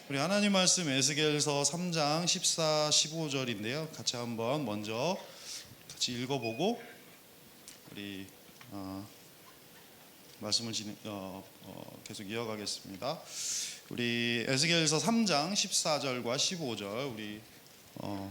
우리 하나님 말씀 에스겔서 3장 14, 15절인데요. 같이 한번 먼저 같이 읽어보고 우리 말씀을 계속 이어가겠습니다. 우리 에스겔서 3장 14절과 15절 우리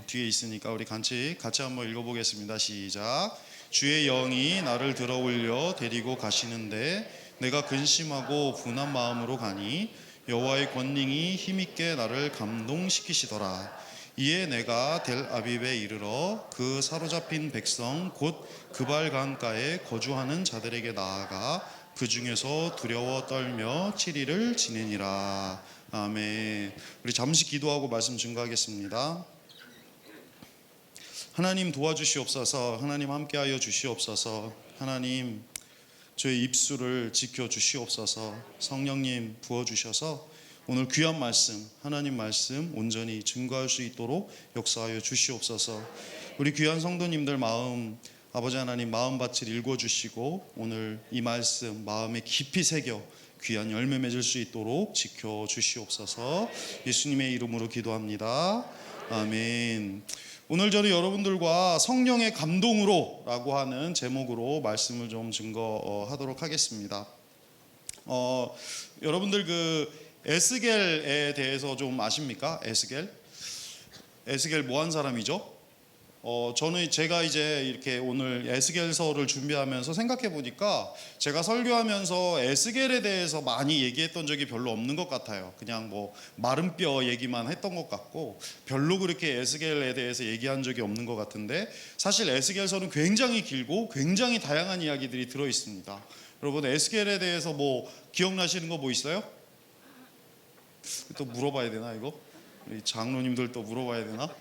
뒤에 있으니까 우리 같이 한번 읽어보겠습니다. 시작. 주의 영이 나를 들어올려 데리고 가시는데 내가 근심하고 분한 마음으로 가니 여호와의 권능이 힘있게 나를 감동시키시더라. 이에 내가 델 아비브에 이르러 그 사로잡힌 백성 곧 그발 강가에 거주하는 자들에게 나아가 그 중에서 두려워 떨며 7일을 지내니라. 아멘. 우리 잠시 기도하고 말씀 증거하겠습니다. 하나님 도와주시옵소서. 하나님 함께하여 주시옵소서. 하나님 저의 입술을 지켜주시옵소서. 성령님 부어주셔서 오늘 귀한 말씀, 하나님 말씀 온전히 증거할 수 있도록 역사하여 주시옵소서. 우리 귀한 성도님들 마음, 아버지 하나님 마음밭을 읽어주시고 오늘 이 말씀 마음에 깊이 새겨 귀한 열매 맺을 수 있도록 지켜주시옵소서. 예수님의 이름으로 기도합니다. 아멘. 오늘 저는 여러분들과 성령의 감동으로 라고 하는 제목으로 말씀을 좀 증거하도록 하겠습니다. 여러분들 그 에스겔에 대해서 좀 아십니까? 에스겔 뭐 한 사람이죠? 저는 제가 이제 이렇게 오늘 에스겔서를 준비하면서 생각해 보니까 제가 설교하면서 에스겔에 대해서 많이 얘기했던 적이 별로 없는 것 같아요. 그냥 뭐 마른 뼈 얘기만 했던 것 같고 별로 그렇게 에스겔에 대해서 얘기한 적이 없는 것 같은데 사실 에스겔서는 굉장히 길고 굉장히 다양한 이야기들이 들어 있습니다. 여러분 에스겔에 대해서 뭐 기억나시는 거 뭐 있어요? 또 물어봐야 되나 이거? 우리 장로님들 또 물어봐야 되나?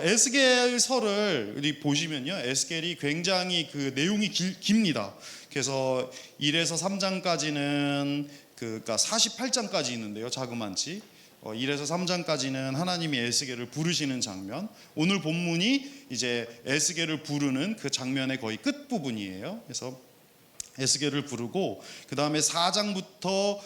에스겔서를 우리 보시면요, 에스겔이 굉장히 그 내용이 깁니다. 그래서 1에서 3장까지는 그러니까 48장까지 있는데요, 자그만치 1에서 3장까지는 하나님이 에스겔을 부르시는 장면. 오늘 본문이 이제 에스겔을 부르는 그 장면의 거의 끝 부분이에요. 그래서 에스겔을 부르고 그 다음에 4장부터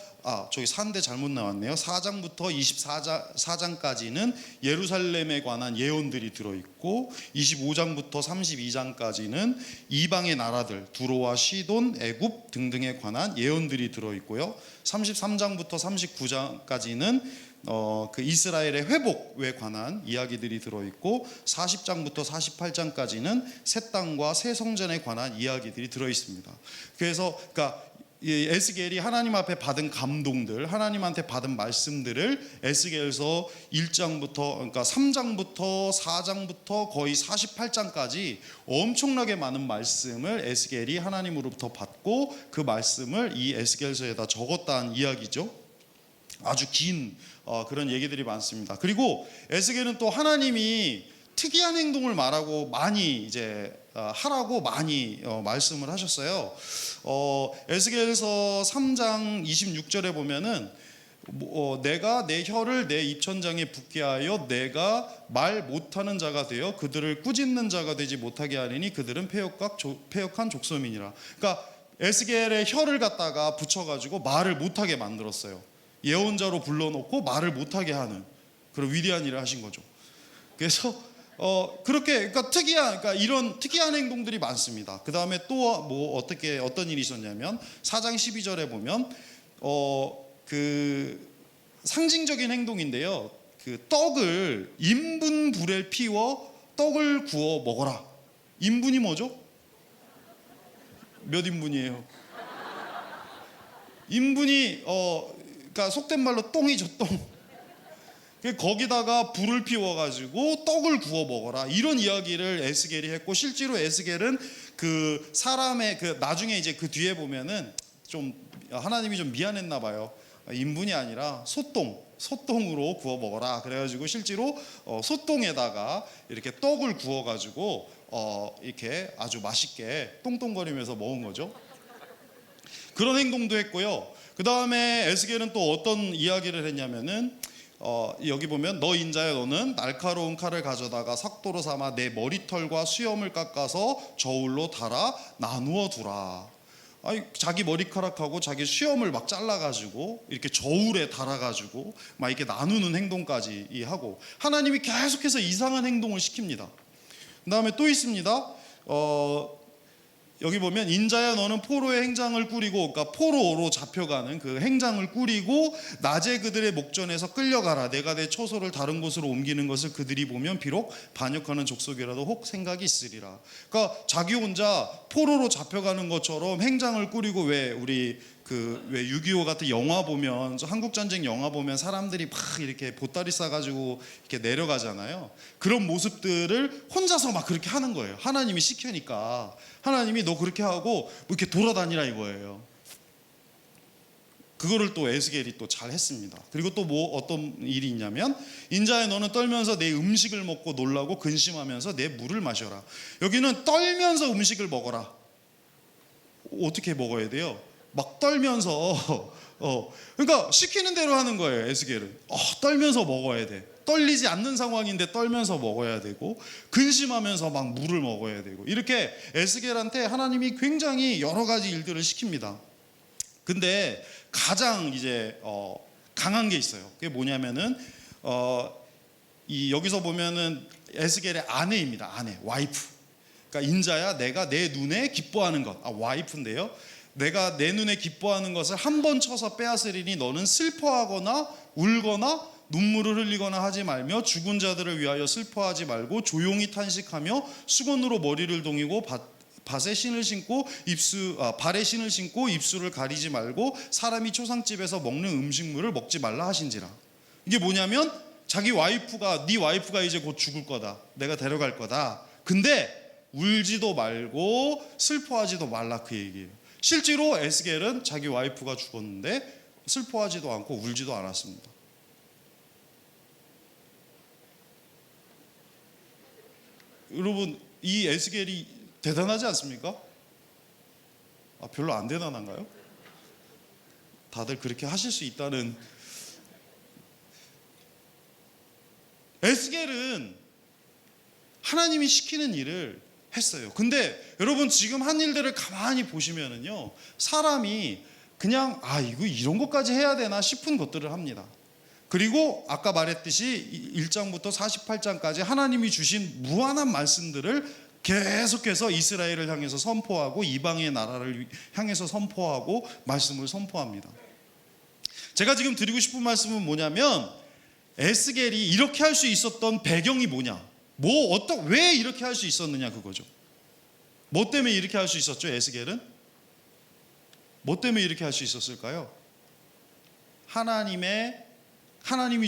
저기 4인데 잘못 나왔네요. 4장부터 24장까지는 예루살렘에 관한 예언들이 들어있고 25장부터 32장까지는 이방의 나라들 두로와 시돈, 애굽 등등에 관한 예언들이 들어있고요. 33장부터 39장까지는 그 이스라엘의 회복에 관한 이야기들이 들어있고 40장부터 48장까지는 새 땅과 새 성전에 관한 이야기들이 들어있습니다. 그래서 그러니까 에스겔이 하나님 앞에 받은 감동들, 하나님한테 받은 말씀들을 에스겔서 1장부터 그러니까 3장부터 4장부터 거의 48장까지 엄청나게 많은 말씀을 에스겔이 하나님으로부터 받고 그 말씀을 이 에스겔서에다 적었다는 이야기죠. 아주 긴 그런 얘기들이 많습니다. 그리고 에스겔은 또 하나님이 특이한 행동을 말하고 많이 이제 하라고 많이 말씀을 하셨어요. 에스겔서 3장 26절에 보면은 내가 내 혀를 내 입천장에 붙게 하여 내가 말 못하는 자가 되어 그들을 꾸짖는 자가 되지 못하게 하리니 그들은 패역한 족속이니라. 그러니까 에스겔의 혀를 갖다가 붙여가지고 말을 못하게 만들었어요. 예언자로 불러놓고 말을 못하게 하는 그런 위대한 일을 하신 거죠. 그래서 그렇게 그러니까 이런 특이한 행동들이 많습니다. 그 다음에 또 뭐 어떤 일이 있었냐면 4장 12절에 보면 그 상징적인 행동인데요. 그 떡을 인분 불에 피워 떡을 구워 먹어라. 인분이 뭐죠? 몇 인분이에요? 인분이 그러니까 속된 말로 똥이죠, 똥. 거기다가 불을 피워가지고 떡을 구워 먹어라 이런 이야기를 에스겔이 했고 실제로 에스겔은 그 사람의 그 나중에 이제 그 뒤에 보면은 좀 하나님이 좀 미안했나 봐요. 인분이 아니라 소똥으로 구워 먹어라 그래가지고 실제로 소똥에다가 이렇게 떡을 구워가지고 이렇게 아주 맛있게 똥똥거리면서 먹은 거죠. 그런 행동도 했고요. 그 다음에 에스겔은 또 어떤 이야기를 했냐면은 여기 보면 너 인자야 너는 날카로운 칼을 가져다가 삭도로 삼아 내 머리털과 수염을 깎아서 저울로 달아 나누어 두라. 아니, 자기 머리카락하고 자기 수염을 막 잘라가지고 이렇게 저울에 달아가지고 막 이렇게 나누는 행동까지 하고, 하나님이 계속해서 이상한 행동을 시킵니다. 그 다음에 또 있습니다. 여기 보면 인자야 너는 포로의 행장을 꾸리고, 그러니까 포로로 잡혀가는 그 행장을 꾸리고 낮에 그들의 목전에서 끌려가라. 내가 내 처소를 다른 곳으로 옮기는 것을 그들이 보면 비록 반역하는 족속이라도 혹 생각이 있으리라. 그러니까 자기 혼자 포로로 잡혀가는 것처럼 행장을 꾸리고, 왜 우리 왜 6.25 같은 영화 보면, 한국 전쟁 영화 보면 사람들이 막 이렇게 보따리 싸가지고 이렇게 내려가잖아요. 그런 모습들을 혼자서 막 그렇게 하는 거예요. 하나님이 시키니까. 하나님이 너 그렇게 하고 뭐 이렇게 돌아다니라 이거예요. 그거를 또 에스겔이 또 잘 했습니다. 그리고 또 뭐 어떤 일이 있냐면, 인자야 너는 떨면서 내 음식을 먹고 놀라고 근심하면서 내 물을 마셔라. 여기는 떨면서 음식을 먹어라. 어떻게 먹어야 돼요? 막 떨면서 그러니까 시키는 대로 하는 거예요. 에스겔은 떨면서 먹어야 돼. 떨리지 않는 상황인데 떨면서 먹어야 되고, 근심하면서 막 물을 먹어야 되고, 이렇게 에스겔한테 하나님이 굉장히 여러 가지 일들을 시킵니다. 근데 가장 이제 강한 게 있어요. 그게 뭐냐면은 여기서 보면은 에스겔의 아내입니다. 아내, 와이프. 그러니까 인자야 내가 내 눈에 기뻐하는 것. 와이프인데요. 내가 내 눈에 기뻐하는 것을 한 번 쳐서 빼앗으리니 너는 슬퍼하거나 울거나 눈물을 흘리거나 하지 말며 죽은 자들을 위하여 슬퍼하지 말고 조용히 탄식하며 수건으로 머리를 동이고 발에 신을 신고 입술을 가리지 말고 사람이 초상집에서 먹는 음식물을 먹지 말라 하신지라. 이게 뭐냐면 자기 와이프가, 네 와이프가 이제 곧 죽을 거다. 내가 데려갈 거다. 근데 울지도 말고 슬퍼하지도 말라, 그 얘기예요. 실제로 에스겔은 자기 와이프가 죽었는데 슬퍼하지도 않고 울지도 않았습니다. 여러분, 이 에스겔이 대단하지 않습니까? 별로 안 대단한가요? 다들 그렇게 하실 수 있다는. 에스겔은 하나님이 시키는 일을 했어요. 근데 여러분, 지금 한 일들을 가만히 보시면은요, 사람이 그냥 이거 이런 것까지 해야 되나 싶은 것들을 합니다. 그리고 아까 말했듯이 1장부터 48장까지 하나님이 주신 무한한 말씀들을 계속해서 이스라엘을 향해서 선포하고 이방의 나라를 향해서 선포하고 말씀을 선포합니다. 제가 지금 드리고 싶은 말씀은 뭐냐면, 에스겔이 이렇게 할 수 있었던 배경이 뭐냐, 왜 이렇게 할 수 있었느냐, 그거죠. 뭐 때문에 이렇게 할 수 있었죠? 에스겔은 뭐 때문에 이렇게 할 수 있었을까요? 하나님이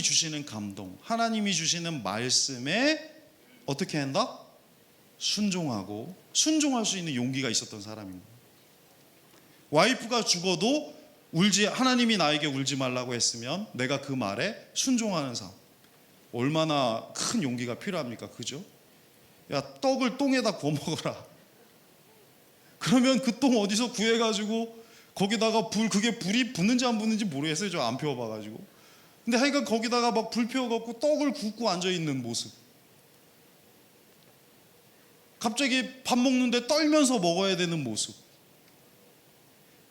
주시는 감동, 하나님이 주시는 말씀에 어떻게 한다? 순종할 수 있는 용기가 있었던 사람입니다. 와이프가 죽어도 하나님이 나에게 울지 말라고 했으면 내가 그 말에 순종하는 삶, 얼마나 큰 용기가 필요합니까? 그죠? 야, 떡을 똥에다 구워 먹어라. 그러면 그 똥 어디서 구해가지고 거기다가 그게 불이 붙는지 안 붙는지 모르겠어요. 저 안 피워봐가지고. 근데 하여간 거기다가 막 불 피워갖고 떡을 굽고 앉아있는 모습. 갑자기 밥 먹는데 떨면서 먹어야 되는 모습.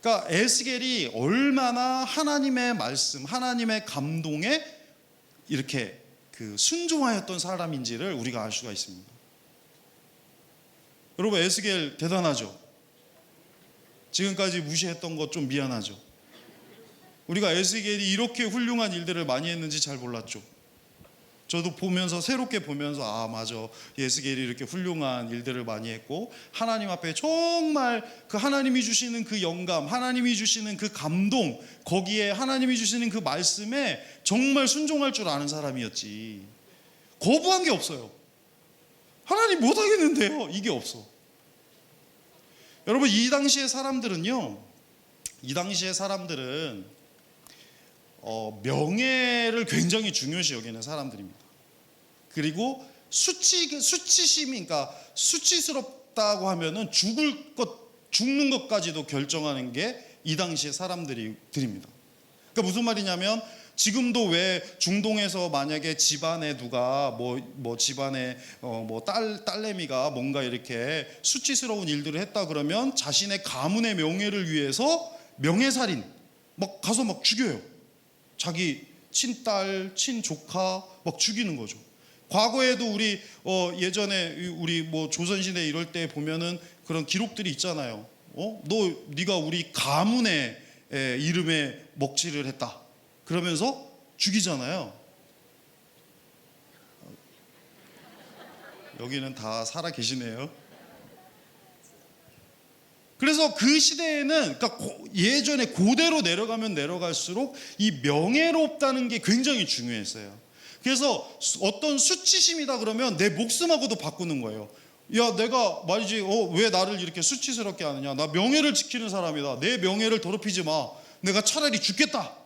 그러니까 에스겔이 얼마나 하나님의 말씀, 하나님의 감동에 이렇게 순종하였던 사람인지를 우리가 알 수가 있습니다. 여러분, 에스겔 대단하죠? 지금까지 무시했던 것 좀 미안하죠? 우리가 에스겔이 이렇게 훌륭한 일들을 많이 했는지 잘 몰랐죠? 저도 새롭게 보면서 맞아, 에스겔이 이렇게 훌륭한 일들을 많이 했고, 하나님 앞에 정말 그 하나님이 주시는 그 영감, 하나님이 주시는 그 감동, 거기에 하나님이 주시는 그 말씀에 정말 순종할 줄 아는 사람이었지. 거부한 게 없어요. 하나님 못하겠는데요, 이게 없어. 여러분, 이 당시의 사람들은 명예를 굉장히 중요시 여기는 사람들입니다. 그리고 수치심이, 그러니까 수치스럽다고 하면은 죽는 것까지도 결정하는 게 이 당시의 사람들입니다. 그러니까 무슨 말이냐면, 지금도 왜 중동에서 만약에 집안에 누가 뭐 집안에 뭐 딸내미가 뭔가 이렇게 수치스러운 일들을 했다 그러면 자신의 가문의 명예를 위해서 명예살인 막 가서 막 죽여요. 자기 친딸, 친조카 막 죽이는 거죠. 과거에도 우리 예전에 우리 뭐 조선시대 이럴 때 보면은 그런 기록들이 있잖아요. 네가 우리 가문의 이름에 먹칠을 했다. 그러면서 죽이잖아요. 여기는 다 살아 계시네요. 그래서 그 시대에는 그러니까 예전에 고대로 내려가면 내려갈수록 이 명예롭다는 게 굉장히 중요했어요. 그래서 어떤 수치심이다 그러면 내 목숨하고도 바꾸는 거예요. 야, 내가 말이지 왜 나를 이렇게 수치스럽게 하느냐. 나 명예를 지키는 사람이다. 내 명예를 더럽히지 마. 내가 차라리 죽겠다.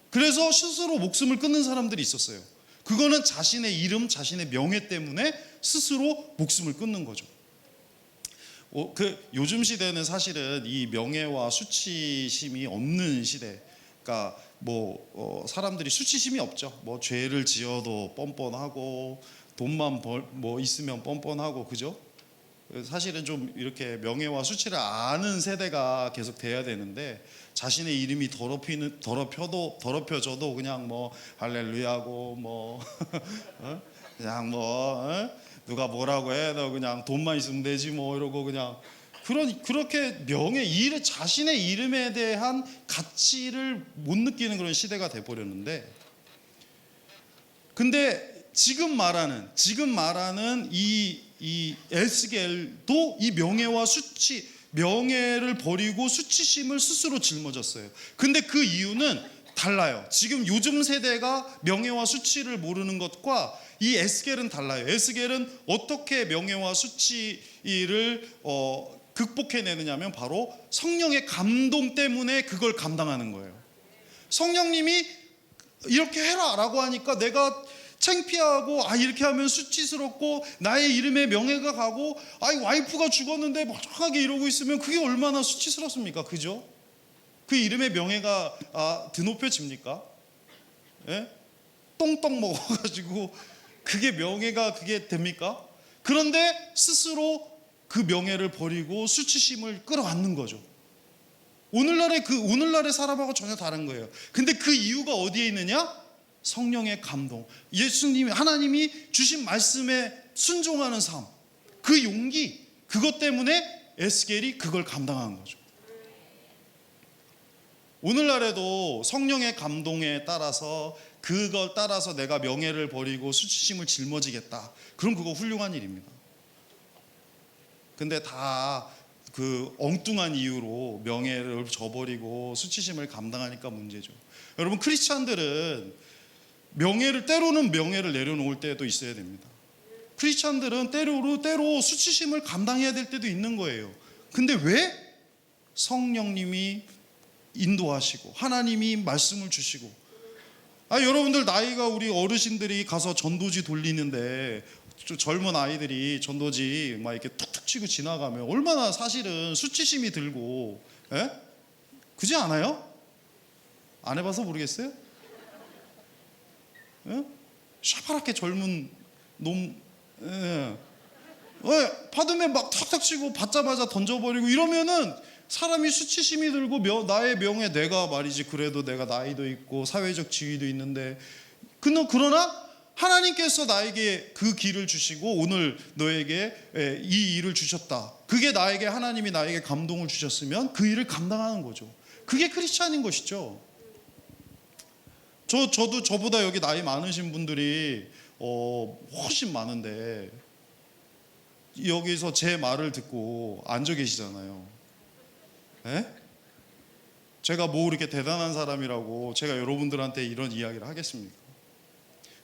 그래서 스스로 목숨을 끊는 사람들이 있었어요. 그거는 자신의 이름, 자신의 명예 때문에 스스로 목숨을 끊는 거죠. 요즘 시대는 사실은 이 명예와 수치심이 없는 시대. 그러니까 사람들이 수치심이 없죠. 뭐 죄를 지어도 뻔뻔하고 돈만 있으면 뻔뻔하고, 그죠? 사실은 좀 이렇게 명예와 수치를 아는 세대가 계속 돼야 되는데, 자신의 이름이 더럽혀져도 그냥 뭐 할렐루야고 그냥 누가 뭐라고 해, 너 그냥 돈만 있으면 되지 뭐 이러고 그냥 그렇게 자신의 이름에 대한 가치를 못 느끼는 그런 시대가 돼 버렸는데, 근데 지금 말하는 이 에스겔도 이 명예를 버리고 수치심을 스스로 짊어졌어요. 근데 그 이유는 달라요. 지금 요즘 세대가 명예와 수치를 모르는 것과 이 에스겔은 달라요. 에스겔은 어떻게 명예와 수치를 극복해내느냐면 바로 성령의 감동 때문에 그걸 감당하는 거예요. 성령님이 이렇게 해라 라고 하니까 내가 창피하고 이렇게 하면 수치스럽고 나의 이름에 명예가 가고 와이프가 죽었는데 멀쩡하게 이러고 있으면 그게 얼마나 수치스럽습니까? 그죠? 그 이름의 명예가 드높여집니까? 예? 똥떡 먹어가지고 그게 명예가 그게 됩니까? 그런데 스스로 그 명예를 버리고 수치심을 끌어안는 거죠. 오늘날의 사람하고 전혀 다른 거예요. 근데 그 이유가 어디에 있느냐? 성령의 감동, 하나님이 주신 말씀에 순종하는 삶, 그 용기, 그것 때문에 에스겔이 그걸 감당한 거죠. 오늘날에도 성령의 감동에 따라서 그걸 따라서 내가 명예를 버리고 수치심을 짊어지겠다. 그럼 그거 훌륭한 일입니다. 근데 다 그 엉뚱한 이유로 명예를 저버리고 수치심을 감당하니까 문제죠. 여러분, 크리스찬들은 때로는 명예를 내려놓을 때도 있어야 됩니다. 크리스찬들은 때로 수치심을 감당해야 될 때도 있는 거예요. 근데 왜? 성령님이 인도하시고 하나님이 말씀을 주시고. 여러분들 나이가, 우리 어르신들이 가서 전도지 돌리는데 젊은 아이들이 전도지 막 이렇게 툭툭 치고 지나가면 얼마나 사실은 수치심이 들고, 그지 않아요? 안 해봐서 모르겠어요? 샤파랗게 젊은 놈, 받으면 막 탁탁 치고 받자마자 던져버리고 이러면은 사람이 수치심이 들고 나의 명예, 내가 말이지 그래도 내가 나이도 있고 사회적 지위도 있는데, 그러나 하나님께서 나에게 그 길을 주시고 오늘 너에게 이 일을 주셨다. 그게 하나님이 나에게 감동을 주셨으면 그 일을 감당하는 거죠. 그게 크리스찬인 것이죠. 저도 저보다 여기 나이 많으신 분들이 훨씬 많은데 여기서 제 말을 듣고 앉아 계시잖아요. 제가 뭐 이렇게 대단한 사람이라고 제가 여러분들한테 이런 이야기를 하겠습니까?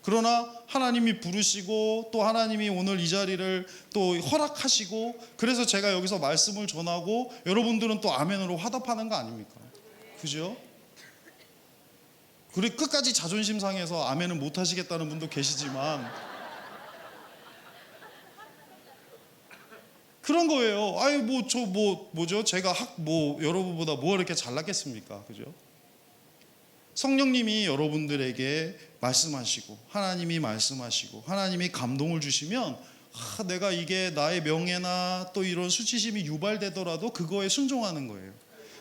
그러나 하나님이 부르시고 또 하나님이 오늘 이 자리를 또 허락하시고, 그래서 제가 여기서 말씀을 전하고 여러분들은 또 아멘으로 화답하는 거 아닙니까? 그죠? 그리고 끝까지 자존심 상해서 아멘을 못 하시겠다는 분도 계시지만 그런 거예요. 뭐죠? 제가 여러분보다 뭐 이렇게 잘났겠습니까? 그죠? 성령님이 여러분들에게 말씀하시고 하나님이 말씀하시고 하나님이 감동을 주시면 내가 이게 나의 명예나 또 이런 수치심이 유발되더라도 그거에 순종하는 거예요.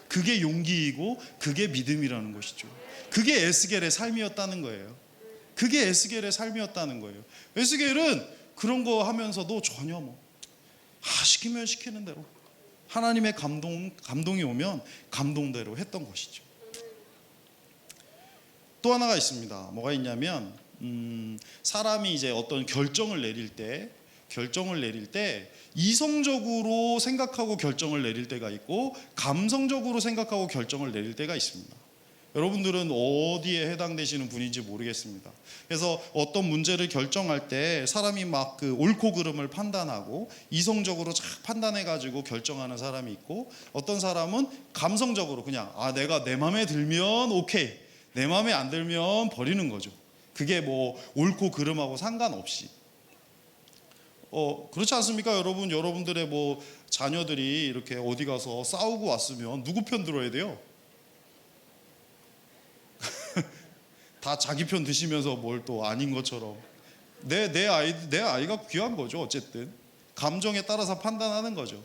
그게 용기이고 그게 믿음이라는 것이죠. 그게 에스겔의 삶이었다는 거예요. 그게 에스겔의 삶이었다는 거예요. 에스겔은 그런 거 하면서도 전혀 시키면 시키는 대로 하나님의 감동이 오면 감동대로 했던 것이죠. 또 하나가 있습니다. 뭐가 있냐면 사람이 이제 어떤 결정을 내릴 때 이성적으로 생각하고 결정을 내릴 때가 있고 감성적으로 생각하고 결정을 내릴 때가 있습니다. 여러분들은 어디에 해당되시는 분인지 모르겠습니다. 그래서 어떤 문제를 결정할 때 사람이 막 그 옳고 그름을 판단하고 이성적으로 쫙 판단해가지고 결정하는 사람이 있고 어떤 사람은 감성적으로 그냥 내가 내 마음에 들면 오케이, 내 마음에 안 들면 버리는 거죠. 그게 뭐 옳고 그름하고 상관없이. 그렇지 않습니까? 여러분들의 뭐 자녀들이 이렇게 어디 가서 싸우고 왔으면 누구 편 들어야 돼요? 다 자기 편 드시면서 뭘 또 아닌 것처럼 내 아이가 귀한 거죠. 어쨌든 감정에 따라서 판단하는 거죠.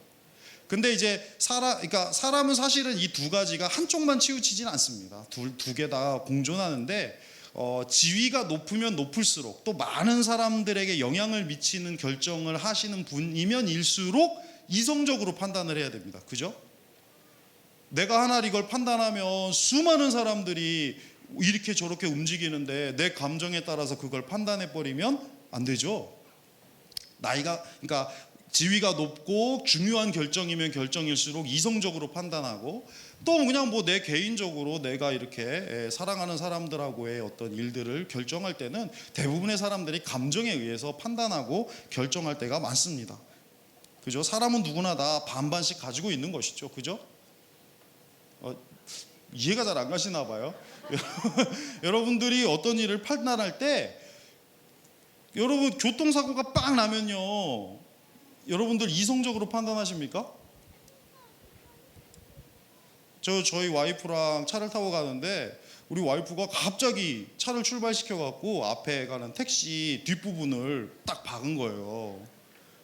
근데 이제 그러니까 사람은 사실은 이 두 가지가 한쪽만 치우치진 않습니다. 두 개 다 공존하는데 지위가 높으면 높을수록 또 많은 사람들에게 영향을 미치는 결정을 하시는 분이면 일수록 이성적으로 판단을 해야 됩니다. 그죠? 내가 하나 이걸 판단하면 수많은 사람들이 이렇게 저렇게 움직이는데 내 감정에 따라서 그걸 판단해 버리면 안 되죠. 그러니까 지위가 높고 중요한 결정이면 결정일수록 이성적으로 판단하고 또 그냥 뭐 내 개인적으로 내가 이렇게 사랑하는 사람들하고의 어떤 일들을 결정할 때는 대부분의 사람들이 감정에 의해서 판단하고 결정할 때가 많습니다. 그죠? 사람은 누구나 다 반반씩 가지고 있는 것이죠. 그죠? 이해가 잘 안 가시나 봐요. 여러분들이 어떤 일을 판단할 때 여러분 교통사고가 빵 나면요, 여러분들 이성적으로 판단하십니까? 저희 와이프랑 차를 타고 가는데 우리 와이프가 갑자기 차를 출발시켜 갖고 앞에 가는 택시 뒷부분을 딱 박은 거예요.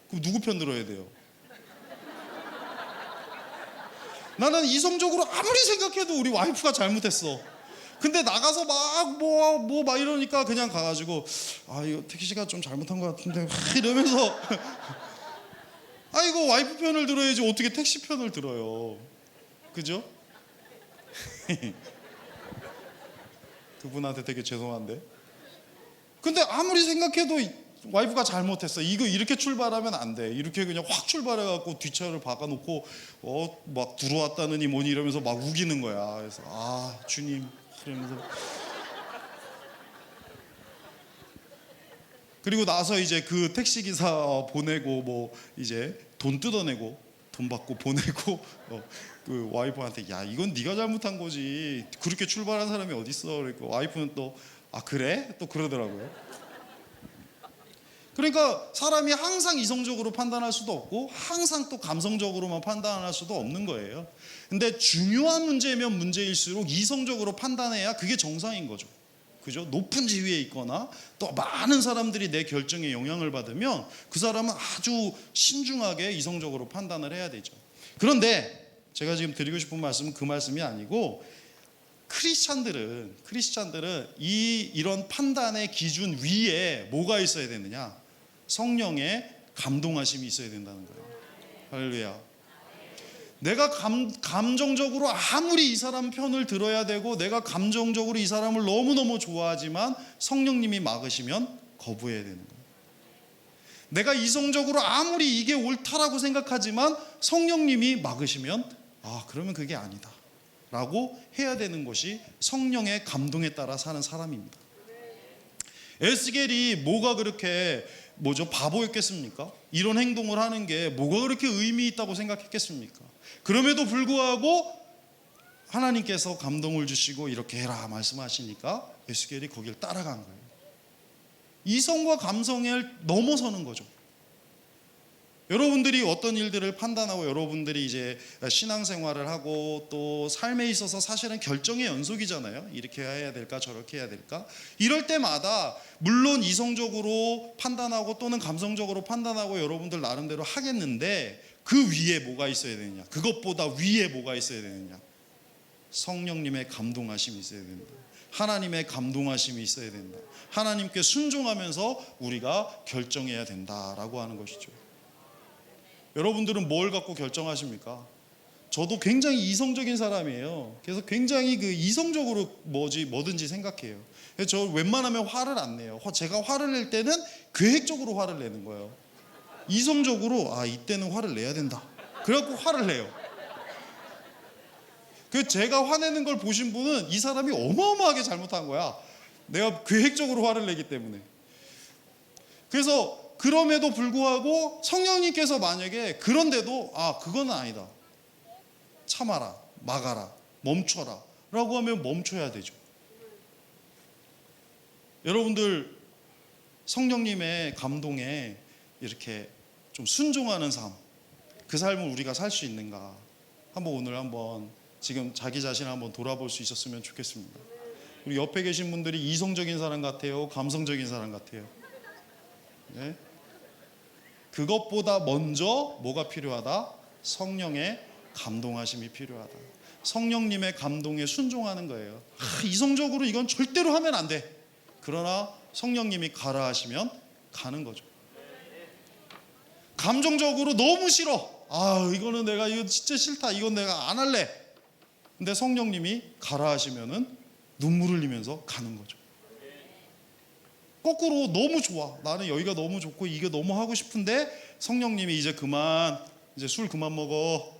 그럼 누구 편 들어야 돼요? 나는 이성적으로 아무리 생각해도 우리 와이프가 잘못했어. 근데 나가서 막 이러니까 그냥 가가지고 이거 택시가 좀 잘못한 것 같은데 이러면서 이거 와이프 편을 들어야지 어떻게 택시 편을 들어요. 그죠? 그분한테 되게 죄송한데. 근데 아무리 생각해도 와이프가 잘못했어. 이거 이렇게 출발하면 안 돼. 이렇게 그냥 확 출발해갖고 뒷차를 박아놓고 막 들어왔다느니 뭐니 이러면서 막 우기는 거야. 그래서 주님 그러면서 그리고 나서 이제 그 택시기사 보내고 뭐 이제 돈 뜯어내고 돈 받고 보내고 그 와이프한테 야 이건 네가 잘못한 거지. 그렇게 출발한 사람이 어딨어. 그러니까 와이프는 또 그래? 또 그러더라고요. 그러니까 사람이 항상 이성적으로 판단할 수도 없고 항상 또 감성적으로만 판단할 수도 없는 거예요. 근데 중요한 문제면 문제일수록 이성적으로 판단해야 그게 정상인 거죠. 그죠? 높은 지위에 있거나 또 많은 사람들이 내 결정에 영향을 받으면 그 사람은 아주 신중하게 이성적으로 판단을 해야 되죠. 그런데 제가 지금 드리고 싶은 말씀은 그 말씀이 아니고 크리스찬들은 이런 판단의 기준 위에 뭐가 있어야 되느냐? 성령의 감동하심이 있어야 된다는 거예요. 할렐루야. 내가 감정적으로 아무리 이 사람 편을 들어야 되고 내가 감정적으로 이 사람을 너무너무 좋아하지만 성령님이 막으시면 거부해야 되는 거예요. 내가 이성적으로 아무리 이게 옳다라고 생각하지만 성령님이 막으시면 그러면 그게 아니다 라고 해야 되는 것이 성령의 감동에 따라 사는 사람입니다. 에스겔이 뭐가 그렇게 바보였겠습니까? 이런 행동을 하는 게 뭐가 그렇게 의미 있다고 생각했겠습니까? 그럼에도 불구하고 하나님께서 감동을 주시고 이렇게 해라 말씀하시니까 에스겔이 거길 따라간 거예요. 이성과 감성을 넘어서는 거죠. 여러분들이 어떤 일들을 판단하고 여러분들이 이제 신앙생활을 하고 또 삶에 있어서 사실은 결정의 연속이잖아요. 이렇게 해야 될까 저렇게 해야 될까. 이럴 때마다 물론 이성적으로 판단하고 또는 감성적으로 판단하고 여러분들 나름대로 하겠는데 그 위에 뭐가 있어야 되느냐, 그것보다 위에 뭐가 있어야 되느냐, 성령님의 감동하심이 있어야 된다. 하나님의 감동하심이 있어야 된다. 하나님께 순종하면서 우리가 결정해야 된다라고 하는 것이죠. 여러분들은 뭘 갖고 결정하십니까? 저도 굉장히 이성적인 사람이에요. 그래서 굉장히 그 이성적으로 뭐든지 생각해요. 그래서 저 웬만하면 화를 안 내요. 제가 화를 낼 때는 계획적으로 화를 내는 거예요. 이성적으로 이때는 화를 내야 된다. 그래갖고 화를 내요. 그 제가 화내는 걸 보신 분은 이 사람이 어마어마하게 잘못한 거야. 내가 계획적으로 화를 내기 때문에. 그래서 그럼에도 불구하고 성령님께서 만약에 그런데도 그건 아니다, 참아라, 막아라, 멈춰라 라고 하면 멈춰야 되죠. 여러분들 성령님의 감동에 이렇게 좀 순종하는 삶, 그 삶을 우리가 살 수 있는가 오늘 한번 지금 자기 자신을 한번 돌아볼 수 있었으면 좋겠습니다. 우리 옆에 계신 분들이 이성적인 사람 같아요, 감성적인 사람 같아요? 네? 그것보다 먼저 뭐가 필요하다? 성령의 감동하심이 필요하다. 성령님의 감동에 순종하는 거예요. 이성적으로 이건 절대로 하면 안 돼. 그러나 성령님이 가라 하시면 가는 거죠. 감정적으로 너무 싫어. 이거는 내가 이거 진짜 싫다. 이건 내가 안 할래. 근데 성령님이 가라 하시면은 눈물을 흘리면서 가는 거죠. 거꾸로 너무 좋아. 나는 여기가 너무 좋고 이게 너무 하고 싶은데 성령님이 이제 술 그만 먹어.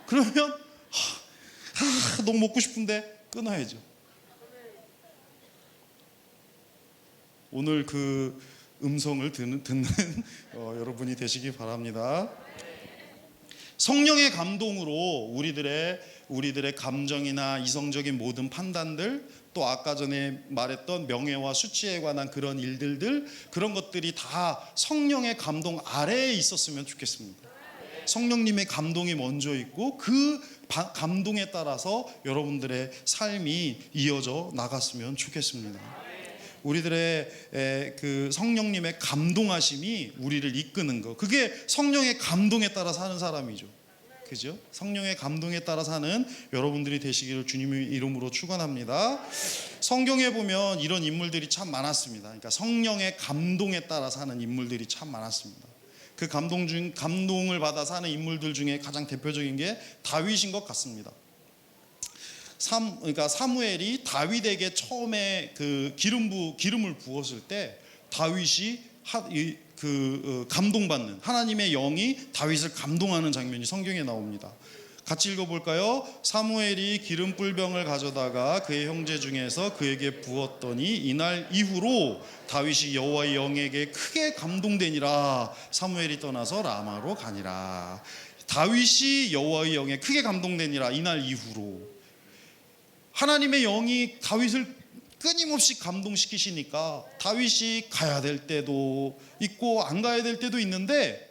그러면 너무 먹고 싶은데 끊어야죠. 오늘 그 음성을 듣는 여러분이 되시기 바랍니다. 성령의 감동으로 우리들의 감정이나 이성적인 모든 판단들, 또 아까 전에 말했던 명예와 수치에 관한 그런 일들들, 그런 것들이 다 성령의 감동 아래에 있었으면 좋겠습니다. 성령님의 감동이 먼저 있고 그 감동에 따라서 여러분들의 삶이 이어져 나갔으면 좋겠습니다. 우리들의 그 성령님의 감동하심이 우리를 이끄는 거, 그게 성령의 감동에 따라 사는 사람이죠. 그죠? 성령의 감동에 따라 사는 여러분들이 되시기를 주님의 이름으로 축원합니다. 성경에 보면 이런 인물들이 참 많았습니다. 그러니까 성령의 감동에 따라 사는 인물들이 참 많았습니다. 그 감동을 받아 사는 인물들 중에 가장 대표적인 게 다윗인 것 같습니다. 그러니까 사무엘이 다윗에게 처음에 그 기름을 부었을 때 다윗이 감동받는, 하나님의 영이 다윗을 감동하는 장면이 성경에 나옵니다. 같이 읽어볼까요? 사무엘이 기름 뿔병을 가져다가 그의 형제 중에서 그에게 부었더니 이날 이후로 다윗이 여호와의 영에게 크게 감동되니라. 사무엘이 떠나서 라마로 가니라. 다윗이 여호와의 영에 크게 감동되니라. 이날 이후로 하나님의 영이 다윗을 끊임없이 감동시키시니까 다윗이 가야 될 때도 있고 안 가야 될 때도 있는데,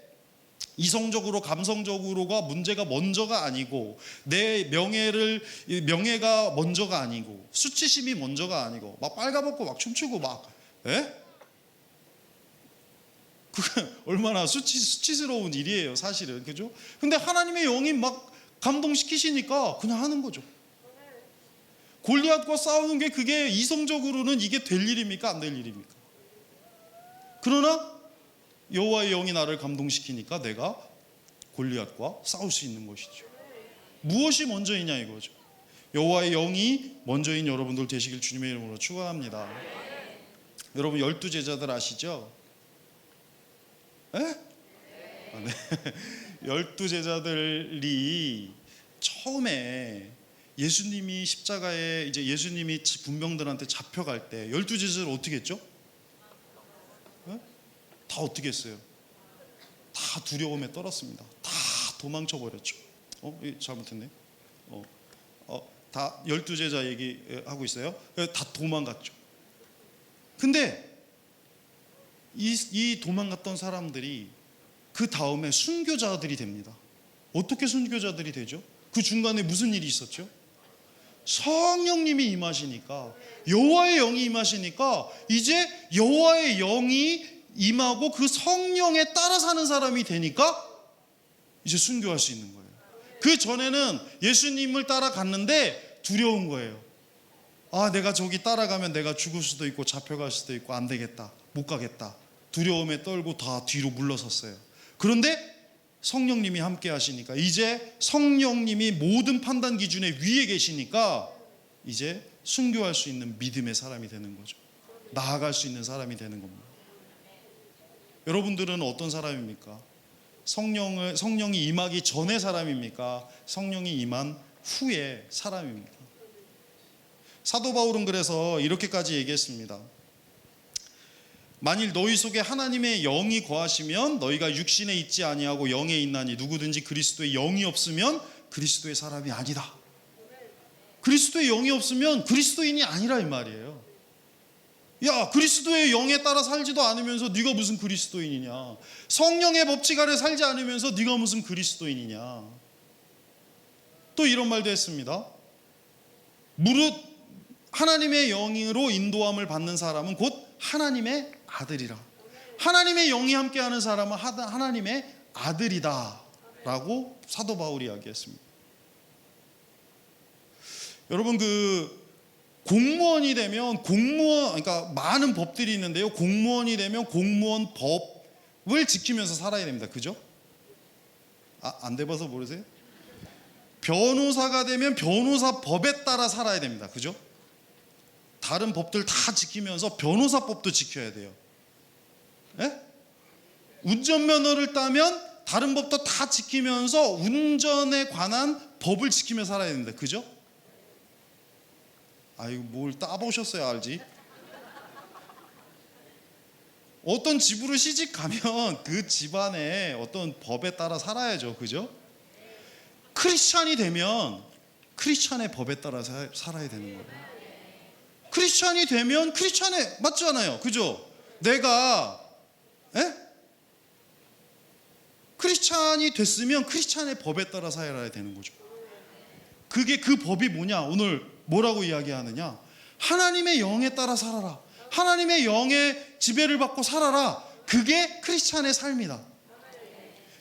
이성적으로 감성적으로가 문제가 먼저가 아니고, 내 명예가 먼저가 아니고, 수치심이 먼저가 아니고, 막 빨가벗고 막 춤추고 막, 그게 얼마나 수치스러운 일이에요 사실은. 그죠? 근데 하나님의 영이 막 감동시키시니까 그냥 하는 거죠. 골리앗과 싸우는 게 그게 이성적으로는 이게 될 일입니까? 안 될 일입니까? 그러나 여호와의 영이 나를 감동시키니까 내가 골리앗과 싸울 수 있는 것이죠. 무엇이 먼저이냐 이거죠. 여호와의 영이 먼저인 여러분들 되시길 주님의 이름으로 축원합니다. 여러분 12제자들 아시죠? 네? 12제자들이 처음에 예수님이 십자가에 이제 예수님이 군병들한테 잡혀갈 때 12제자들 어떻게 했죠? 다 어떻게 했어요? 다 두려움에 떨었습니다. 다 도망쳐 버렸죠. 잘못했네. 다 12제자 얘기하고 있어요. 다 도망갔죠. 근데 이 도망갔던 사람들이 그 다음에 순교자들이 됩니다. 어떻게 순교자들이 되죠? 그 중간에 무슨 일이 있었죠? 성령님이 임하시니까, 여호와의 영이 임하시니까 이제 여호와의 영이 임하고 그 성령에 따라 사는 사람이 되니까 이제 순교할 수 있는 거예요. 그 전에는 예수님을 따라갔는데 두려운 거예요. 아, 내가 저기 따라가면 내가 죽을 수도 있고 잡혀갈 수도 있고 안 되겠다, 못 가겠다, 두려움에 떨고 다 뒤로 물러섰어요. 그런데 성령님이 함께 하시니까 이제 성령님이 모든 판단 기준의 위에 계시니까 이제 순교할 수 있는 믿음의 사람이 되는 거죠. 나아갈 수 있는 사람이 되는 겁니다. 여러분들은 어떤 사람입니까? 성령이 임하기 전의 사람입니까? 성령이 임한 후의 사람입니까? 사도 바울은 그래서 이렇게까지 얘기했습니다. 만일 너희 속에 하나님의 영이 거하시면 너희가 육신에 있지 아니하고 영에 있나니 누구든지 그리스도의 영이 없으면 그리스도의 사람이 아니다. 그리스도의 영이 없으면 그리스도인이 아니라 이 말이에요. 야, 그리스도의 영에 따라 살지도 않으면서 네가 무슨 그리스도인이냐? 성령의 법칙 아래 살지 않으면서 네가 무슨 그리스도인이냐? 또 이런 말도 했습니다. 무릇 하나님의 영으로 인도함을 받는 사람은 곧 하나님의 아들이라. 하나님의 영이 함께하는 사람은 하나님의 아들이다 라고 사도 바울이 이야기했습니다. 여러분, 그 공무원이 되면 그러니까 많은 법들이 있는데요, 공무원이 되면 공무원 법을 지키면서 살아야 됩니다. 그죠? 안 돼봐서 모르세요? 변호사가 되면 변호사 법에 따라 살아야 됩니다. 그죠? 다른 법들 다 지키면서 변호사법도 지켜야 돼요. 예? 운전면허를 따면 다른 법도 다 지키면서 운전에 관한 법을 지키며 살아야 됩니다. 그죠? 아이고, 뭘 따보셨어야 알지. 어떤 집으로 시집 가면 그 집안의 어떤 법에 따라 살아야죠. 그죠? 크리스찬이 되면 크리스찬의 법에 따라 살아야 되는 거예요. 크리스찬이 되면 크리스찬의 맞잖아요. 그죠? 내가 크리스찬이 됐으면 크리스찬의 법에 따라 살아야 되는 거죠. 그게 그 법이 뭐냐? 오늘 뭐라고 이야기하느냐? 하나님의 영에 따라 살아라. 하나님의 영의 지배를 받고 살아라. 그게 크리스찬의 삶이다.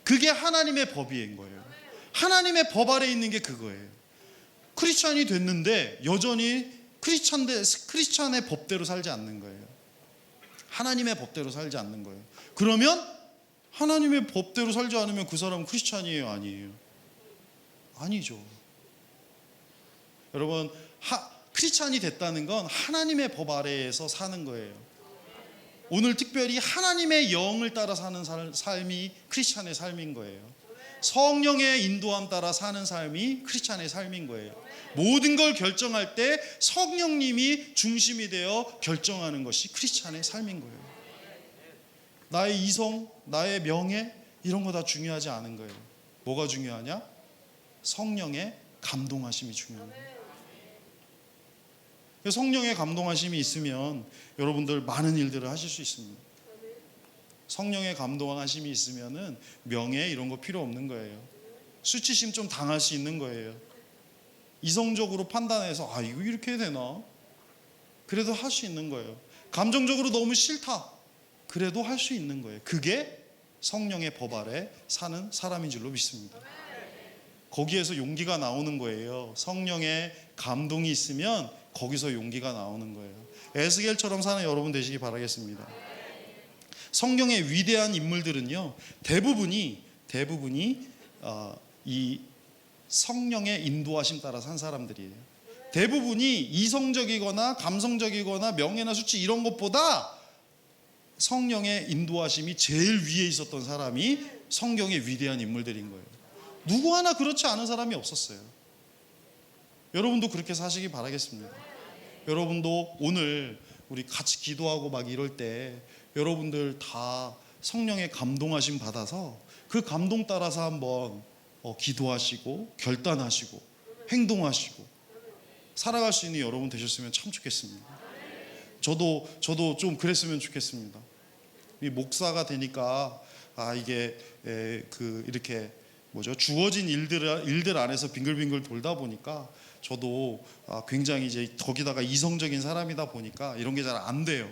그게 하나님의 법인 거예요. 하나님의 법 아래 있는 게 그거예요. 크리스찬이 됐는데 여전히 크리스찬의 법대로 살지 않는 거예요. 하나님의 법대로 살지 않는 거예요. 그러면 하나님의 법대로 살지 않으면 그 사람은 크리스찬이에요, 아니에요? 아니죠. 여러분, 크리스찬이 됐다는 건 하나님의 법 아래에서 사는 거예요. 오늘 특별히 하나님의 영을 따라 사는 삶이 크리스찬의 삶인 거예요. 성령의 인도함 따라 사는 삶이 크리스찬의 삶인 거예요. 모든 걸 결정할 때 성령님이 중심이 되어 결정하는 것이 크리스찬의 삶인 거예요. 나의 이성, 나의 명예 이런 거 다 중요하지 않은 거예요. 뭐가 중요하냐? 성령의 감동하심이 중요한 거예요. 성령의 감동하심이 있으면 여러분들 많은 일들을 하실 수 있습니다. 성령의 감동하심이 있으면은 명예 이런 거 필요 없는 거예요. 수치심 좀 당할 수 있는 거예요. 이성적으로 판단해서 이거 이렇게 해야 되나? 그래도 할 수 있는 거예요. 감정적으로 너무 싫다. 그래도 할 수 있는 거예요. 그게 성령의 법 아래 사는 사람인 줄로 믿습니다. 거기에서 용기가 나오는 거예요. 성령의 감동이 있으면 거기서 용기가 나오는 거예요. 에스겔처럼 사는 여러분 되시기 바라겠습니다. 성경의 위대한 인물들은요, 대부분이 이 성령의 인도하심 따라 산 사람들이에요. 대부분이 이성적이거나 감성적이거나 명예나 수치 이런 것보다 성령의 인도하심이 제일 위에 있었던 사람이 성경의 위대한 인물들인 거예요. 누구 하나 그렇지 않은 사람이 없었어요. 여러분도 그렇게 사시기 바라겠습니다. 여러분도 오늘 우리 같이 기도하고 막 이럴 때 여러분들 다 성령의 감동하심 받아서 그 감동 따라서 한번 기도하시고 결단하시고 행동하시고 살아갈 수 있는 여러분 되셨으면 참 좋겠습니다. 저도 좀 그랬으면 좋겠습니다. 이 목사가 되니까 이게 그 이렇게 뭐죠? 주어진 일들 안에서 빙글빙글 돌다 보니까 저도 굉장히 이제 거기다가 이성적인 사람이다 보니까 이런 게 잘 안 돼요.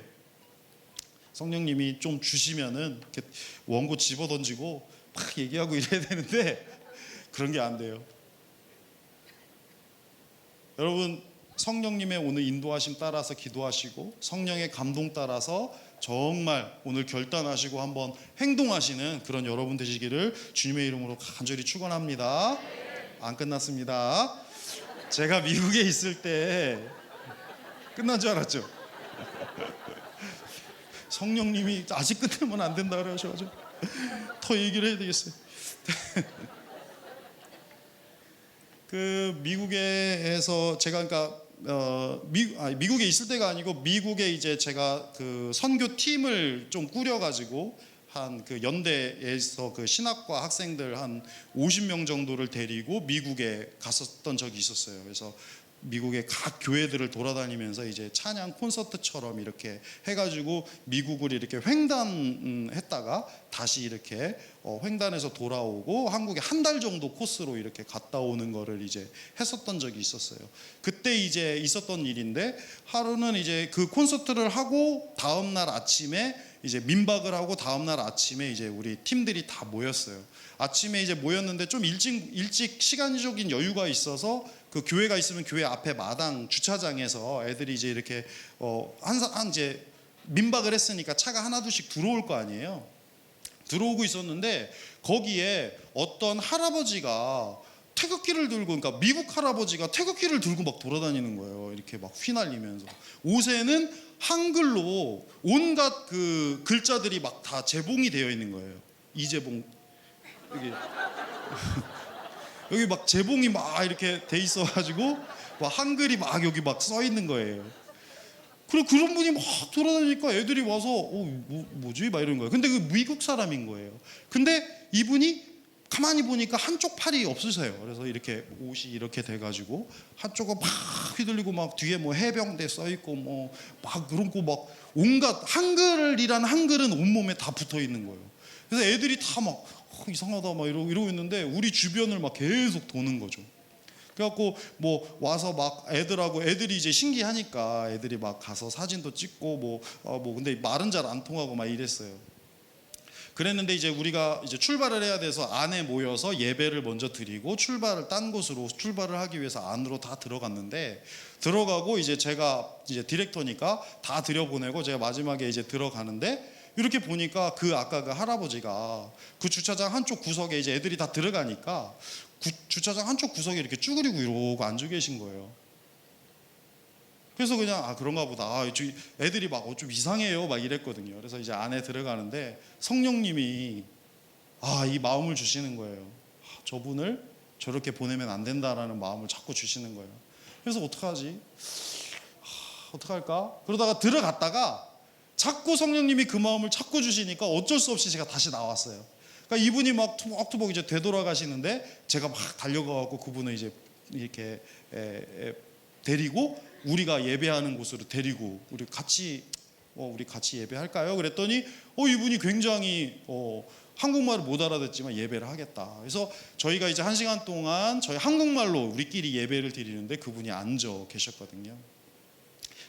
성령님이 좀 주시면은 이렇게 원고 집어 던지고 막 얘기하고 이래야 되는데 그런 게 안 돼요. 여러분, 성령님의 오늘 인도하심 따라서 기도하시고 성령의 감동 따라서 정말 오늘 결단하시고 한번 행동하시는 그런 여러분 되시기를 주님의 이름으로 간절히 축원합니다. 안 끝났습니다. 제가 미국에 있을 때 끝난 줄 알았죠? 성령님이 아직 끝내면 안 된다 그러셔가지고 더 얘기를 해야 되겠어요. 그 미국에서 제가 그러니까 미국에 있을 때가 아니고 미국에 이제 제가 그 선교 팀을 좀 꾸려가지고 한 그 연대에서 그 신학과 학생들 한 50명 정도를 데리고 미국에 갔었던 적이 있었어요. 그래서 미국의 각 교회들을 돌아다니면서 이제 찬양 콘서트처럼 이렇게 해가지고 미국을 이렇게 횡단했다가 다시 이렇게 횡단해서 돌아오고 한국에 한 달 정도 코스로 이렇게 갔다 오는 거를 이제 했었던 적이 있었어요. 그때 이제 있었던 일인데 하루는 이제 그 콘서트를 하고 다음 날 아침에 이제 민박을 하고 다음 날 아침에 이제 우리 팀들이 다 모였어요. 아침에 이제 모였는데 좀 일찍 시간적인 여유가 있어서 그 교회가 있으면 교회 앞에 마당 주차장에서 애들이 이제 이렇게 한 이제 민박을 했으니까 차가 하나 둘씩 들어올 거 아니에요. 들어오고 있었는데 거기에 어떤 할아버지가 태극기를 들고, 그러니까 미국 할아버지가 태극기를 들고 막 돌아다니는 거예요. 이렇게 막 휘날리면서 옷에는 한글로 온갖 그 글자들이 막 다 재봉이 되어 있는 거예요. 이재봉 여기 여기 막 재봉이 막 이렇게 돼 있어가지고 막 한글이 막 여기 막 써 있는 거예요. 그리고 그런 분이 막 돌아다니니까 애들이 와서 뭐지? 막 이런 거예요. 근데 그 미국 사람인 거예요. 근데 이분이 가만히 보니까 한쪽 팔이 없으세요. 그래서 이렇게 옷이 이렇게 돼가지고 한쪽은 막 휘둘리고 막 뒤에 뭐 해병대 써 있고 뭐 막 그런 거 막 온갖 한글이란 한글은 온몸에 다 붙어 있는 거예요. 그래서 애들이 다 막 이상하다 막 이러고 있는데 우리 주변을 막 계속 도는 거죠. 그래갖고 뭐 와서 막 애들이 이제 신기하니까 애들이 막 가서 사진도 찍고 뭐 근데 말은 잘 안 통하고 막 이랬어요. 그랬는데 이제 우리가 이제 출발을 해야 돼서 안에 모여서 예배를 먼저 드리고 딴 곳으로 출발을 하기 위해서 안으로 다 들어갔는데 들어가고 이제 제가 이제 디렉터니까 다 들여보내고 제가 마지막에 이제 들어가는데 이렇게 보니까 아까 그 할아버지가 그 주차장 한쪽 구석에 이제 애들이 다 들어가니까 주차장 한쪽 구석에 이렇게 쭈그리고 이러고 앉아 계신 거예요. 그래서 그냥 그런가 보다. 애들이 막 좀 이상해요 막 이랬거든요. 그래서 이제 안에 들어가는데 성령님이 이 마음을 주시는 거예요. 저분을 저렇게 보내면 안 된다라는 마음을 자꾸 주시는 거예요. 그래서 어떡하지? 어떡할까? 그러다가 들어갔다가 자꾸 성령님이 그 마음을 자꾸 주시니까 어쩔 수 없이 제가 다시 나왔어요. 그러니까 이분이 막 투벅투벅 이제 되돌아가시는데 제가 막 달려가고 그분을 이제 이렇게 데리고 우리가 예배하는 곳으로 데리고 우리 같이 예배할까요? 그랬더니 이분이 굉장히 한국말을 못 알아듣지만 예배를 하겠다. 그래서 저희가 이제 1시간 동안 저희 한국말로 우리끼리 예배를 드리는데 그분이 앉아 계셨거든요.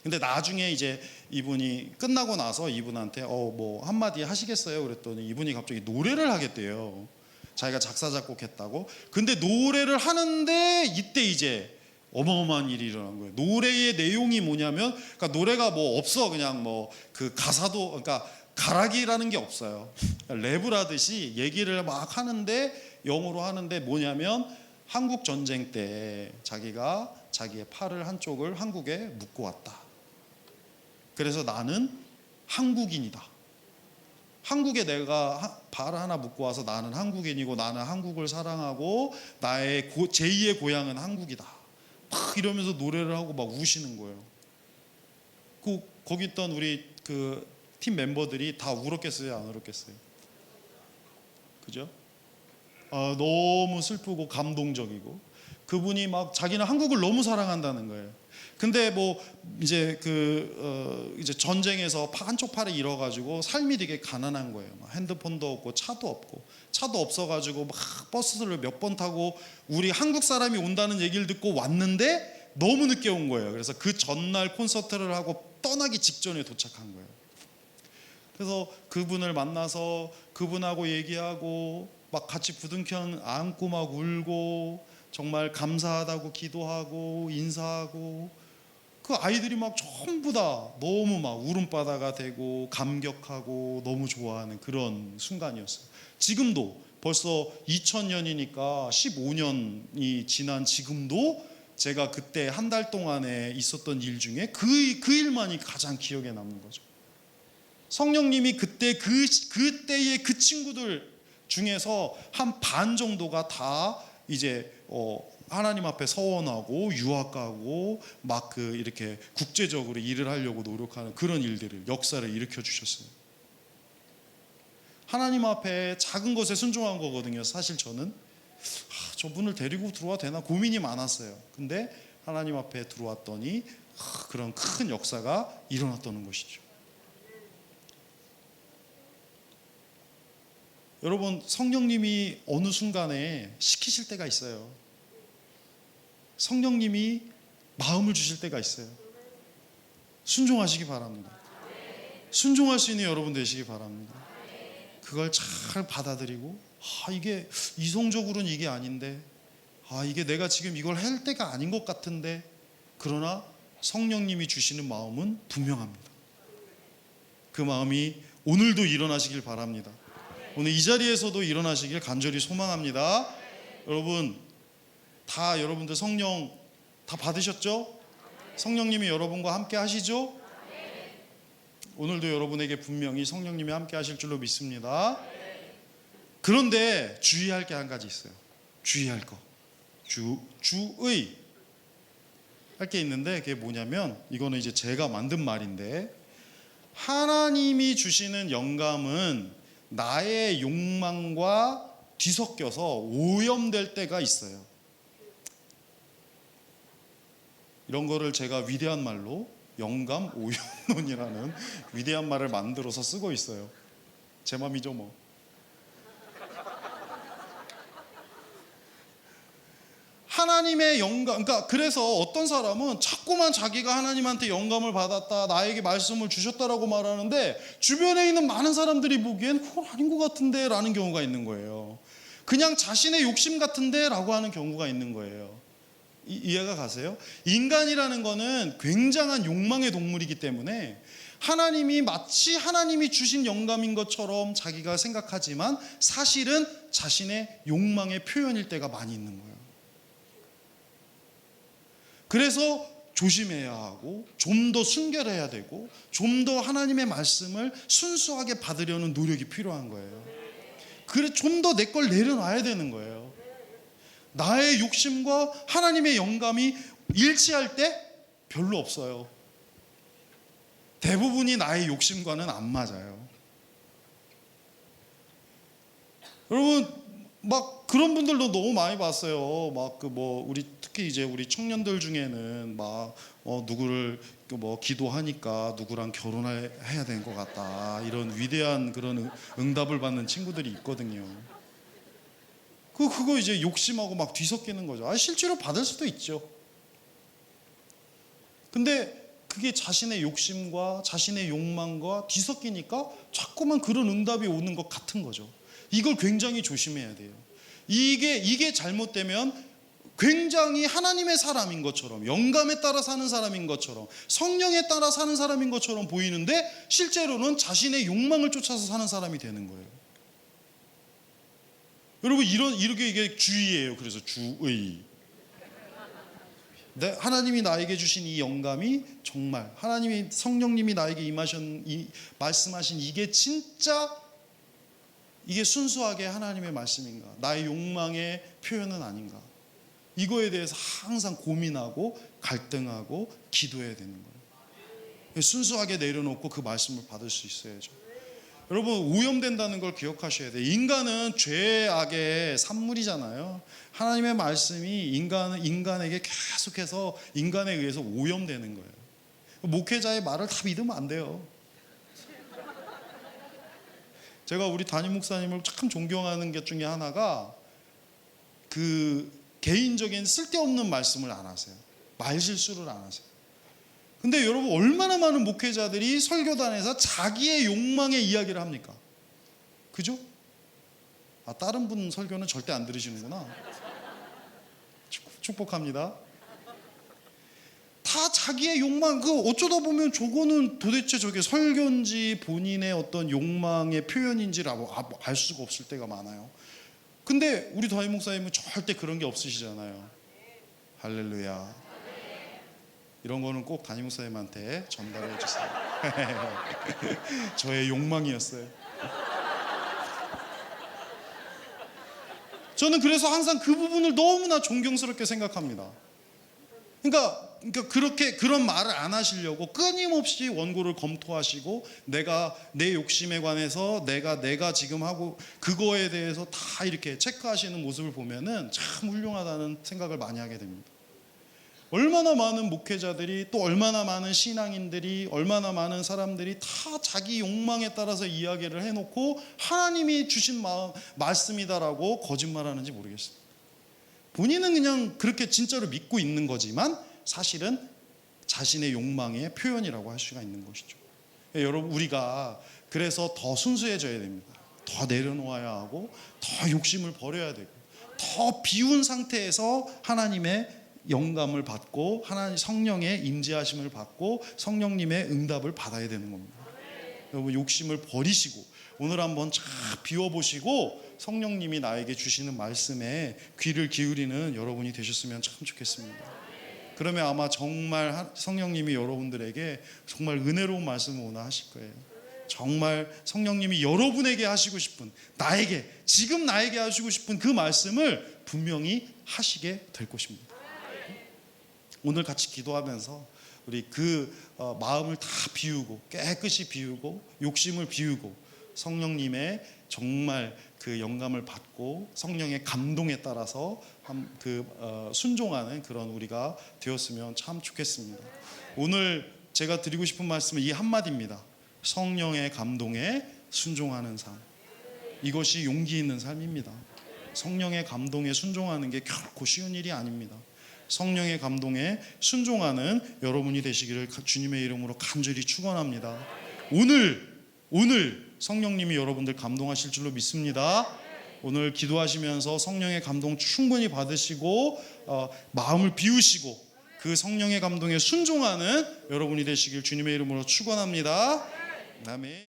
근데 나중에 이제 이분이 끝나고 나서 이분한테 뭐 한마디 하시겠어요? 그랬더니 이분이 갑자기 노래를 하겠대요. 자기가 작사 작곡했다고. 근데 노래를 하는데 이때 이제 어마어마한 일이 일어난 거예요. 노래의 내용이 뭐냐면, 그러니까 노래가 뭐 없어. 그냥 뭐 그 가사도, 그러니까 가락이라는 게 없어요. 랩을 하듯이 얘기를 막 하는데 영어로 하는데 뭐냐면 한국 전쟁 때 자기가 자기의 팔을 한쪽을 한국에 묶고 왔다. 그래서 나는 한국인이다. 한국에 내가 발을 하나 묶고 와서 나는 한국인이고 나는 한국을 사랑하고 나의 제2의 고향은 한국이다. 막 이러면서 노래를 하고 막 우시는 거예요. 거기 있던 우리 그 팀 멤버들이 다 울었겠어요, 안 울었겠어요? 그죠? 너무 슬프고 감동적이고. 그분이 막 자기는 한국을 너무 사랑한다는 거예요. 근데 뭐 이제 이제 전쟁에서 한쪽 팔을 잃어가지고 삶이 되게 가난한 거예요. 막 핸드폰도 없고 차도 없어가지고 막 버스를 몇 번 타고 우리 한국 사람이 온다는 얘기를 듣고 왔는데 너무 늦게 온 거예요. 그래서 그 전날 콘서트를 하고 떠나기 직전에 도착한 거예요. 그래서 그분을 만나서 그분하고 얘기하고 막 같이 부둥켜 안고 막 울고 정말 감사하다고 기도하고 인사하고 그 아이들이 막 전부 다 너무 막 울음바다가 되고 감격하고 너무 좋아하는 그런 순간이었어요. 지금도 벌써 2000년이니까 15년이 지난 지금도 제가 그때 한 달 동안에 있었던 일 중에 그 일만이 가장 기억에 남는 거죠. 성령님이 그때의 그 친구들 중에서 한 반 정도가 다 이제 하나님 앞에 서원하고 유학 가고 막 이렇게 국제적으로 일을 하려고 노력하는 그런 일들을 역사를 일으켜 주셨어요. 하나님 앞에 작은 것에 순종한 거거든요. 사실 저는 저분을 데리고 들어와도 되나 고민이 많았어요. 근데 하나님 앞에 들어왔더니 그런 큰 역사가 일어났다는 것이죠. 여러분, 성령님이 어느 순간에 시키실 때가 있어요. 성령님이 마음을 주실 때가 있어요. 순종하시기 바랍니다. 순종할 수 있는 여러분 되시기 바랍니다. 그걸 잘 받아들이고 이게 이성적으로는 이게 아닌데 이게 내가 지금 이걸 할 때가 아닌 것 같은데 그러나 성령님이 주시는 마음은 분명합니다. 그 마음이 오늘도 일어나시길 바랍니다. 오늘 이 자리에서도 일어나시길 간절히 소망합니다. 여러분 다 여러분들 성령 다 받으셨죠? 성령님이 여러분과 함께 하시죠? 오늘도 여러분에게 분명히 성령님이 함께 하실 줄로 믿습니다. 그런데 주의할 게 한 가지 있어요. 주의할 거. 주의 할 게 있는데 그게 뭐냐면 이거는 이제 제가 만든 말인데 하나님이 주시는 영감은 나의 욕망과 뒤섞여서 오염될 때가 있어요. 이런 거를 제가 위대한 말로 영감 오염론이라는 위대한 말을 만들어서 쓰고 있어요. 제 맘이죠 뭐. 하나님의 영감, 그러니까 그래서 어떤 사람은 자꾸만 자기가 하나님한테 영감을 받았다, 나에게 말씀을 주셨다라고 말하는데 주변에 있는 많은 사람들이 보기엔 그건 아닌 것 같은데 라는 경우가 있는 거예요. 그냥 자신의 욕심 같은데 라고 하는 경우가 있는 거예요. 이해가 가세요? 인간이라는 거는 굉장한 욕망의 동물이기 때문에 하나님이 마치 하나님이 주신 영감인 것처럼 자기가 생각하지만 사실은 자신의 욕망의 표현일 때가 많이 있는 거예요. 그래서 조심해야 하고 좀 더 순결해야 되고 좀 더 하나님의 말씀을 순수하게 받으려는 노력이 필요한 거예요. 그래 좀 더 내 걸 내려놔야 되는 거예요. 나의 욕심과 하나님의 영감이 일치할 때 별로 없어요. 대부분이 나의 욕심과는 안 맞아요. 여러분 막 그런 분들도 너무 많이 봤어요. 막 우리 특히 이제 우리 청년들 중에는 막 누구를 기도하니까 누구랑 결혼해야 되는 것 같다 이런 위대한 그런 응답을 받는 친구들이 있거든요. 그거 이제 욕심하고 막 뒤섞이는 거죠. 실제로 받을 수도 있죠. 근데 그게 자신의 욕심과 자신의 욕망과 뒤섞이니까 자꾸만 그런 응답이 오는 것 같은 거죠. 이걸 굉장히 조심해야 돼요. 이게 잘못되면 굉장히 하나님의 사람인 것처럼 영감에 따라 사는 사람인 것처럼 성령에 따라 사는 사람인 것처럼 보이는데 실제로는 자신의 욕망을 쫓아서 사는 사람이 되는 거예요. 여러분 이렇게 이게 주의예요. 그래서 주의. 하나님이 나에게 주신 이 영감이 정말 하나님이 성령님이 나에게 말씀하신 이게 진짜 이게 순수하게 하나님의 말씀인가? 나의 욕망의 표현은 아닌가? 이거에 대해서 항상 고민하고 갈등하고 기도해야 되는 거예요. 순수하게 내려놓고 그 말씀을 받을 수 있어야죠. 여러분 오염된다는 걸 기억하셔야 돼요. 인간은 죄악의 산물이잖아요. 하나님의 말씀이 인간에게 계속해서 인간에 의해서 오염되는 거예요. 목회자의 말을 다 믿으면 안 돼요. 제가 우리 담임 목사님을 참 존경하는 것 중에 하나가 그 개인적인 쓸데없는 말씀을 안 하세요. 말실수를 안 하세요. 근데 여러분 얼마나 많은 목회자들이 설교단에서 자기의 욕망의 이야기를 합니까? 그죠? 다른 분 설교는 절대 안 들으시는구나. 축복합니다. 다 자기의 욕망, 어쩌다 보면 저거는 도대체 저게 설교인지 본인의 어떤 욕망의 표현인지를 알 수가 없을 때가 많아요. 근데 우리 담임 목사님은 절대 그런 게 없으시잖아요. 할렐루야. 이런 거는 꼭 담임 목사님한테 전달해 주세요. 저의 욕망이었어요. 저는 그래서 항상 그 부분을 너무나 존경스럽게 생각합니다. 그러니까 그런 말을 안 하시려고 끊임없이 원고를 검토하시고 내 욕심에 관해서 내가 지금 하고 그거에 대해서 다 이렇게 체크하시는 모습을 보면은 참 훌륭하다는 생각을 많이 하게 됩니다. 얼마나 많은 목회자들이 또 얼마나 많은 신앙인들이 얼마나 많은 사람들이 다 자기 욕망에 따라서 이야기를 해놓고 하나님이 주신 말씀이다라고 거짓말하는지 모르겠어요. 본인은 그냥 그렇게 진짜로 믿고 있는 거지만 사실은 자신의 욕망의 표현이라고 할 수가 있는 것이죠. 여러분 우리가 그래서 더 순수해져야 됩니다. 더 내려놓아야 하고 더 욕심을 버려야 되고 더 비운 상태에서 하나님의 영감을 받고 하나님 성령의 임재하심을 받고 성령님의 응답을 받아야 되는 겁니다. 여러분 욕심을 버리시고 오늘 한번 쫙 비워보시고 성령님이 나에게 주시는 말씀에 귀를 기울이는 여러분이 되셨으면 참 좋겠습니다. 그러면 아마 정말 성령님이 여러분들에게 정말 은혜로운 말씀을 오늘 하실 거예요. 정말 성령님이 여러분에게 하시고 싶은 지금 나에게 하시고 싶은 그 말씀을 분명히 하시게 될 것입니다. 오늘 같이 기도하면서 우리 마음을 다 비우고 깨끗이 비우고 욕심을 비우고 성령님의 정말 그 영감을 받고 성령의 감동에 따라서 순종하는 그런 우리가 되었으면 참 좋겠습니다. 오늘 제가 드리고 싶은 말씀은 이 한마디입니다. 성령의 감동에 순종하는 삶. 이것이 용기 있는 삶입니다. 성령의 감동에 순종하는 게 결코 쉬운 일이 아닙니다. 성령의 감동에 순종하는 여러분이 되시기를 주님의 이름으로 간절히 축원합니다. 오늘 성령님이 여러분들 감동하실 줄로 믿습니다. 오늘 기도하시면서 성령의 감동 충분히 받으시고 마음을 비우시고 그 성령의 감동에 순종하는 여러분이 되시길 주님의 이름으로 축원합니다. 아멘.